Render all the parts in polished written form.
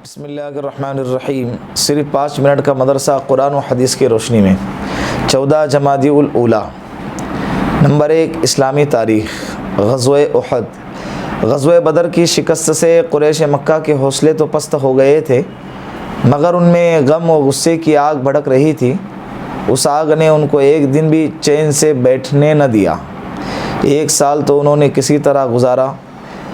بسم اللہ الرحمن الرحیم۔ صرف 5 منٹ کا مدرسہ قرآن و حدیث کی روشنی میں 14 جمادی الاولیٰ۔ نمبر 1، اسلامی تاریخ۔ غزوہ احد۔ غزوہ بدر کی شکست سے قریش مکہ کے حوصلے تو پست ہو گئے تھے، مگر ان میں غم و غصے کی آگ بھڑک رہی تھی۔ اس آگ نے ان کو ایک دن بھی چین سے بیٹھنے نہ دیا۔ 1 سال تو انہوں نے کسی طرح گزارا،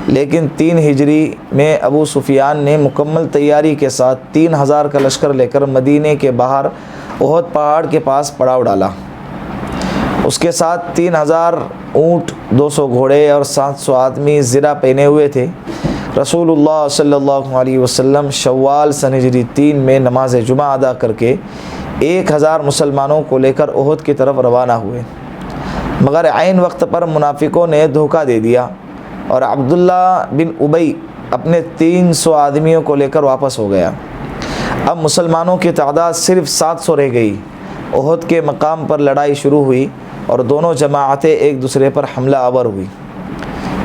لیکن 3 ہجری میں ابو سفیان نے مکمل تیاری کے ساتھ 3000 کا لشکر لے کر مدینے کے باہر احد پہاڑ کے پاس پڑاؤ ڈالا۔ اس کے ساتھ 3000 اونٹ، 200 گھوڑے اور 700 آدمی زرہ پہنے ہوئے تھے۔ رسول اللہ صلی اللہ علیہ وسلم شوال سن ہجری 3 میں نماز جمعہ ادا کر کے 1000 مسلمانوں کو لے کر احد کی طرف روانہ ہوئے، مگر عین وقت پر منافقوں نے دھوکہ دے دیا اور عبداللہ بن ابی اپنے 300 آدمیوں کو لے کر واپس ہو گیا۔ اب مسلمانوں کی تعداد صرف 700 رہ گئی۔ احد کے مقام پر لڑائی شروع ہوئی اور دونوں جماعتیں ایک دوسرے پر حملہ آور ہوئی۔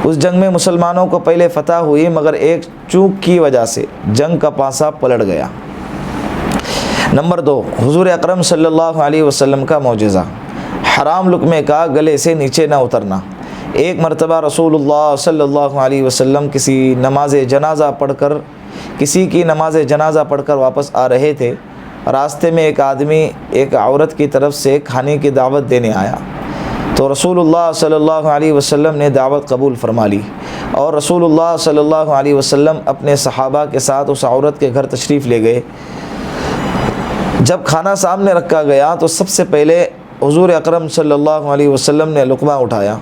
اس جنگ میں مسلمانوں کو پہلے فتح ہوئی، مگر ایک چوک کی وجہ سے جنگ کا پانسا پلٹ گیا۔ نمبر 2، حضور اکرم صلی اللہ علیہ وسلم کا معجزہ۔ حرام لقمے کا گلے سے نیچے نہ اترنا۔ ایک مرتبہ رسول اللہ صلی اللہ علیہ وسلم کسی کی نماز جنازہ پڑھ کر واپس آ رہے تھے۔ راستے میں ایک آدمی ایک عورت کی طرف سے کھانے کی دعوت دینے آیا، تو رسول اللہ صلی اللہ علیہ وسلم نے دعوت قبول فرما لی، اور رسول اللہ صلی اللہ علیہ وسلم اپنے صحابہ کے ساتھ اس عورت کے گھر تشریف لے گئے۔ جب کھانا سامنے رکھا گیا تو سب سے پہلے حضور اکرم صلی اللہ علیہ وسلم نے لقمہ اٹھایا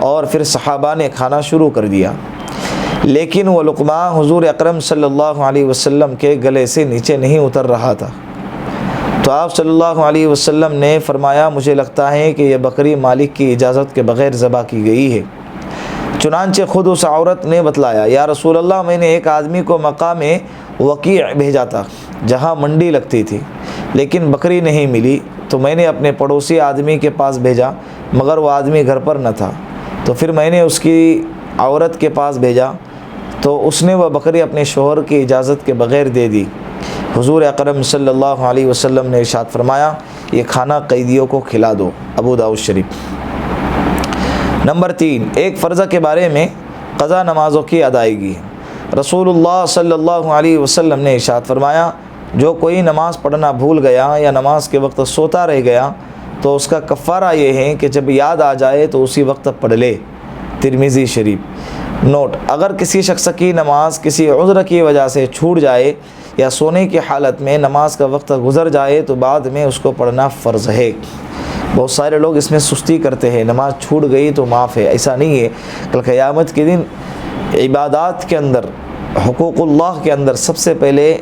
اور پھر صحابہ نے کھانا شروع کر دیا، لیکن وہ لقمہ حضور اکرم صلی اللہ علیہ وسلم کے گلے سے نیچے نہیں اتر رہا تھا۔ تو آپ صلی اللہ علیہ وسلم نے فرمایا، مجھے لگتا ہے کہ یہ بکری مالک کی اجازت کے بغیر ذبح کی گئی ہے۔ چنانچہ خود اس عورت نے بتلایا، یا رسول اللہ، میں نے ایک آدمی کو مقام وقیع بھیجا تھا جہاں منڈی لگتی تھی، لیکن بکری نہیں ملی، تو میں نے اپنے پڑوسی آدمی کے پاس بھیجا، مگر وہ آدمی گھر پر نہ تھا، تو پھر میں نے اس کی عورت کے پاس بھیجا، تو اس نے وہ بکری اپنے شوہر کی اجازت کے بغیر دے دی۔ حضور اکرم صلی اللہ علیہ وسلم نے ارشاد فرمایا، یہ کھانا قیدیوں کو کھلا دو۔ ابو داؤد شریف۔ نمبر 3، ایک فرضہ کے بارے میں قضا نمازوں کی ادائیگی۔ رسول اللہ صلی اللہ علیہ وسلم نے ارشاد فرمایا، جو کوئی نماز پڑھنا بھول گیا یا نماز کے وقت سوتا رہ گیا تو اس کا کفارہ یہ ہے کہ جب یاد آ جائے تو اسی وقت پڑھ لے۔ ترمذی شریف۔ نوٹ: اگر کسی شخص کی نماز کسی عذر کی وجہ سے چھوٹ جائے یا سونے کی حالت میں نماز کا وقت گزر جائے تو بعد میں اس کو پڑھنا فرض ہے۔ بہت سارے لوگ اس میں سستی کرتے ہیں، نماز چھوٹ گئی تو معاف ہے۔ ایسا نہیں ہے۔ کل قیامت کے دن عبادات کے اندر، حقوق اللہ کے اندر سب سے پہلے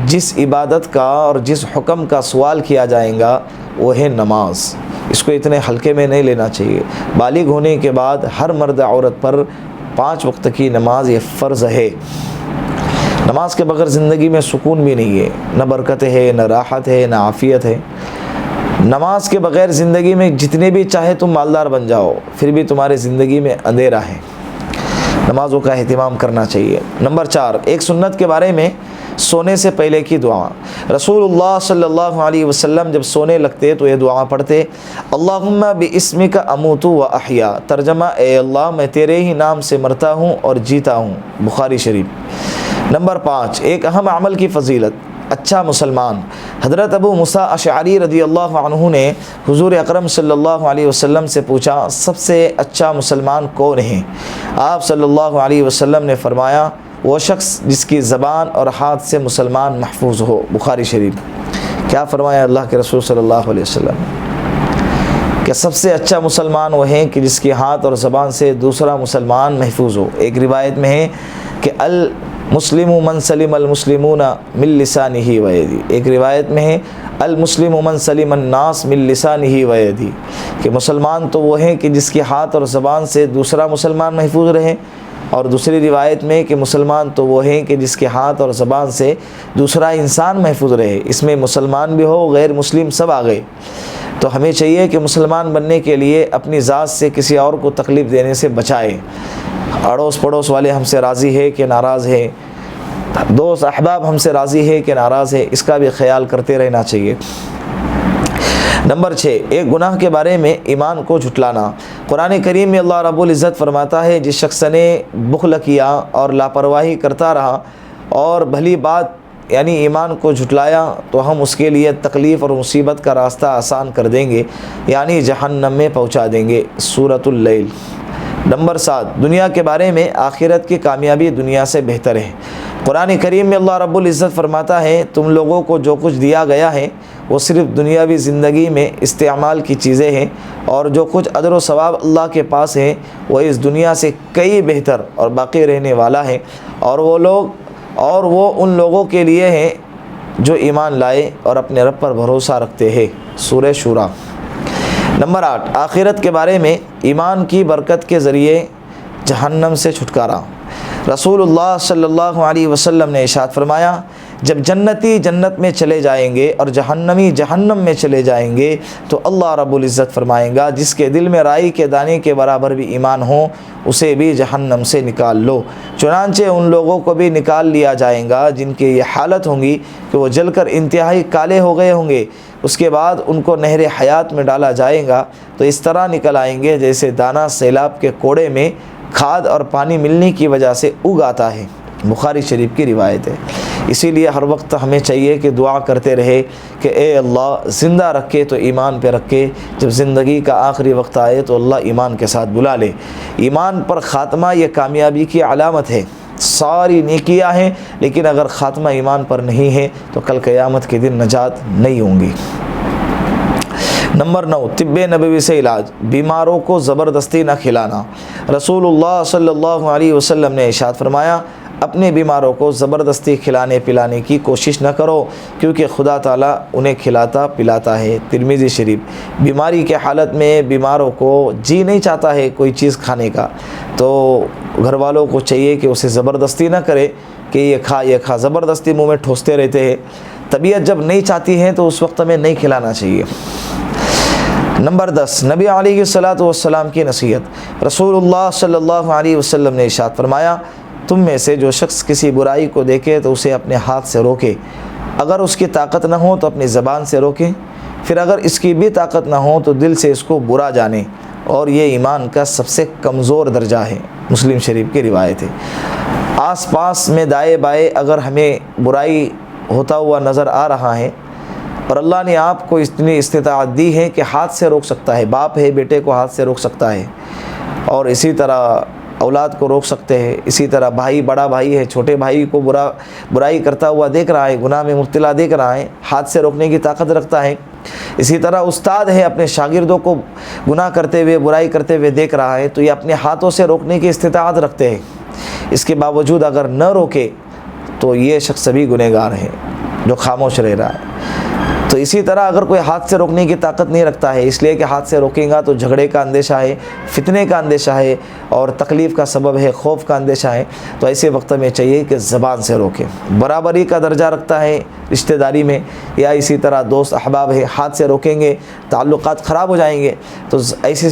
جس عبادت کا اور جس حکم کا سوال کیا جائے گا وہ ہے نماز۔ اس کو اتنے ہلکے میں نہیں لینا چاہیے۔ بالغ ہونے کے بعد ہر مرد عورت پر 5 وقت کی نماز یہ فرض ہے۔ نماز کے بغیر زندگی میں سکون بھی نہیں ہے، نہ برکت ہے، نہ راحت ہے، نہ عافیت ہے۔ نماز کے بغیر زندگی میں جتنے بھی چاہے تم مالدار بن جاؤ، پھر بھی تمہاری زندگی میں اندھیرا ہے۔ نمازوں کا اہتمام کرنا چاہیے۔ نمبر 4، ایک سنت کے بارے میں سونے سے پہلے کی دعا۔ رسول اللہ صلی اللہ علیہ وسلم جب سونے لگتے تو یہ دعا پڑھتے، اللہم باسمک اموت و احیا۔ ترجمہ: اے اللہ، میں تیرے ہی نام سے مرتا ہوں اور جیتا ہوں۔ بخاری شریف۔ نمبر 5، ایک اہم عمل کی فضیلت۔ اچھا مسلمان۔ حضرت ابو موسیٰ اشعری رضی اللہ عنہ نے حضور اکرم صلی اللہ علیہ وسلم سے پوچھا، سب سے اچھا مسلمان کون ہے؟ آپ صلی اللہ علیہ وسلم نے فرمایا، وہ شخص جس کی زبان اور ہاتھ سے مسلمان محفوظ ہو۔ بخاری شریف۔ کیا فرمایا اللہ کے رسول صلی اللہ علیہ وسلم کہ سب سے اچھا مسلمان وہ ہے کہ جس کی ہاتھ اور زبان سے دوسرا مسلمان محفوظ ہو۔ ایک روایت میں ہے کہ المسلم من سلم المسلمون من لسانہ و یدہ۔ ایک روایت میں ہے المسلم من سلم الناس من لسانہ و یدہ، کہ مسلمان تو وہ ہے کہ جس کی ہاتھ اور زبان سے دوسرا مسلمان محفوظ رہے، اور دوسری روایت میں کہ مسلمان تو وہ ہے کہ جس کے ہاتھ اور زبان سے دوسرا انسان محفوظ رہے۔ اس میں مسلمان بھی ہو، غیر مسلم سب آ گئے۔ تو ہمیں چاہیے کہ مسلمان بننے کے لیے اپنی ذات سے کسی اور کو تکلیف دینے سے بچائے۔ اڑوس پڑوس والے ہم سے راضی ہے کہ ناراض ہے، دوست احباب ہم سے راضی ہے کہ ناراض ہے، اس کا بھی خیال کرتے رہنا چاہیے۔ نمبر 6، ایک گناہ کے بارے میں ایمان کو جھٹلانا۔ قرآن کریم میں اللہ رب العزت فرماتا ہے، جس شخص نے بخل کیا اور لاپرواہی کرتا رہا اور بھلی بات یعنی ایمان کو جھٹلایا تو ہم اس کے لیے تکلیف اور مصیبت کا راستہ آسان کر دیں گے، یعنی جہنم میں پہنچا دیں گے۔ سورۃ اللیل۔ نمبر 7، دنیا کے بارے میں آخرت کی کامیابی دنیا سے بہتر ہے۔ قرآن کریم میں اللہ رب العزت فرماتا ہے، تم لوگوں کو جو کچھ دیا گیا ہے وہ صرف دنیاوی زندگی میں استعمال کی چیزیں ہیں، اور جو کچھ اجر و ثواب اللہ کے پاس ہے وہ اس دنیا سے کئی بہتر اور باقی رہنے والا ہے، اور وہ ان لوگوں کے لیے ہیں جو ایمان لائے اور اپنے رب پر بھروسہ رکھتے ہیں۔ سورہ شورى۔ نمبر 8، آخرت کے بارے میں ایمان کی برکت کے ذریعے جہنم سے چھٹکارا۔ رسول اللہ صلی اللہ علیہ وسلم نے ارشاد فرمایا، جب جنتی جنت میں چلے جائیں گے اور جہنمی جہنم میں چلے جائیں گے تو اللہ رب العزت فرمائیں گا، جس کے دل میں رائی کے دانے کے برابر بھی ایمان ہو اسے بھی جہنم سے نکال لو۔ چنانچہ ان لوگوں کو بھی نکال لیا جائے گا جن کی یہ حالت ہوں گی کہ وہ جل کر انتہائی کالے ہو گئے ہوں گے، اس کے بعد ان کو نہر حیات میں ڈالا جائے گا تو اس طرح نکل آئیں گے جیسے دانہ سیلاب کے کوڑے میں کھاد اور پانی ملنے کی وجہ سے اگ آتا ہے۔ بخاری شریف کی روایت ہے۔ اسی لیے ہر وقت ہمیں چاہیے کہ دعا کرتے رہے کہ اے اللہ زندہ رکھے تو ایمان پہ رکھے، جب زندگی کا آخری وقت آئے تو اللہ ایمان کے ساتھ بلا لے۔ ایمان پر خاتمہ یہ کامیابی کی علامت ہے۔ ساری نیکیاں ہیں لیکن اگر خاتمہ ایمان پر نہیں ہے تو کل قیامت کے دن نجات نہیں ہوں گی۔ نمبر 9، طب نبوی سے علاج۔ بیماروں کو زبردستی نہ کھلانا۔ رسول اللہ صلی اللہ علیہ وسلم نے ارشاد فرمایا، اپنے بیماروں کو زبردستی کھلانے پلانے کی کوشش نہ کرو، کیونکہ خدا تعالیٰ انہیں کھلاتا پلاتا ہے۔ ترمذی شریف۔ بیماری کے حالت میں بیماروں کو جی نہیں چاہتا ہے کوئی چیز کھانے کا تو گھر والوں کو چاہیے کہ اسے زبردستی نہ کرے کہ یہ کھا، زبردستی منہ میں ٹھوستے رہتے ہیں۔ طبیعت جب نہیں چاہتی ہے تو اس وقت میں نہیں کھلانا چاہیے۔ نمبر 10، نبی علیہ الصلاۃ والسلام کی نصیحت۔ رسول اللہ صلی اللہ علیہ وسلم نے ارشاد فرمایا، تم میں سے جو شخص کسی برائی کو دیکھے تو اسے اپنے ہاتھ سے روکے، اگر اس کی طاقت نہ ہو تو اپنی زبان سے روکے، پھر اگر اس کی بھی طاقت نہ ہو تو دل سے اس کو برا جانے، اور یہ ایمان کا سب سے کمزور درجہ ہے۔ مسلم شریف کی روایت ہے۔ آس پاس میں دائیں بائیں اگر ہمیں برائی ہوتا ہوا نظر آ رہا ہے اور اللہ نے آپ کو اتنی استطاعت دی ہے کہ ہاتھ سے روک سکتا ہے، باپ ہے بیٹے کو ہاتھ سے روک سکتا ہے، اور اسی طرح اولاد کو روک سکتے ہیں، اسی طرح بھائی بڑا بھائی ہے چھوٹے بھائی کو برائی کرتا ہوا دیکھ رہا ہے، گناہ میں مبتلا دیکھ رہا ہے، ہاتھ سے روکنے کی طاقت رکھتا ہے۔ اسی طرح استاد ہے اپنے شاگردوں کو گناہ کرتے ہوئے برائی کرتے ہوئے دیکھ رہا ہے تو یہ اپنے ہاتھوں سے روکنے کی استطاعت رکھتے ہیں، اس کے باوجود اگر نہ روکے تو یہ شخص بھی گنہگار ہے جو خاموش رہ رہا ہے۔ تو اسی طرح اگر کوئی ہاتھ سے روکنے کی طاقت نہیں رکھتا ہے، اس لیے کہ ہاتھ سے روکیں گا تو جھگڑے کا اندیشہ ہے، فتنے کا اندیشہ ہے اور تکلیف کا سبب ہے، خوف کا اندیشہ ہے، تو ایسے وقت میں چاہیے کہ زبان سے روکیں۔ برابری کا درجہ رکھتا ہے رشتہ داری میں یا اسی طرح دوست احباب ہے، ہاتھ سے روکیں گے تعلقات خراب ہو جائیں گے، تو ایسے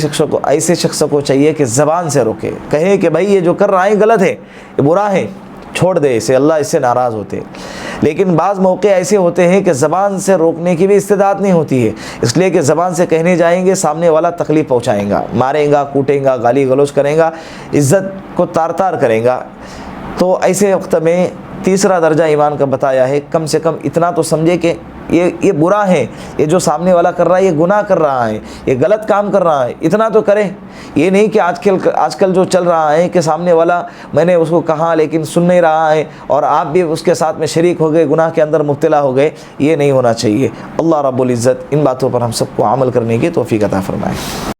شخص کو چاہیے کہ زبان سے روکے، کہے کہ بھائی یہ جو کر رہا ہے غلط ہے، یہ برا ہے، چھوڑ دے اسے، اللہ اس سے ناراض ہوتے ہیں۔ لیکن بعض موقع ایسے ہوتے ہیں کہ زبان سے روکنے کی بھی استطاعت نہیں ہوتی ہے، اس لیے کہ زبان سے کہنے جائیں گے سامنے والا تکلیف پہنچائیں گا، ماریں گا، کوٹیں گا، گالی گلوچ کریں گا، عزت کو تار تار کریں گا۔ تو ایسے وقت میں تیسرا درجہ ایمان کا بتایا ہے، کم سے کم اتنا تو سمجھے کہ یہ برا ہے، یہ جو سامنے والا کر رہا ہے یہ گناہ کر رہا ہے، یہ غلط کام کر رہا ہے، اتنا تو کرے۔ یہ نہیں کہ آج کل جو چل رہا ہے کہ سامنے والا میں نے اس کو کہا لیکن سن نہیں رہا ہے اور آپ بھی اس کے ساتھ میں شریک ہو گئے، گناہ کے اندر مبتلا ہو گئے، یہ نہیں ہونا چاہیے۔ اللہ رب العزت ان باتوں پر ہم سب کو عمل کرنے کی توفیق عطا فرمائے۔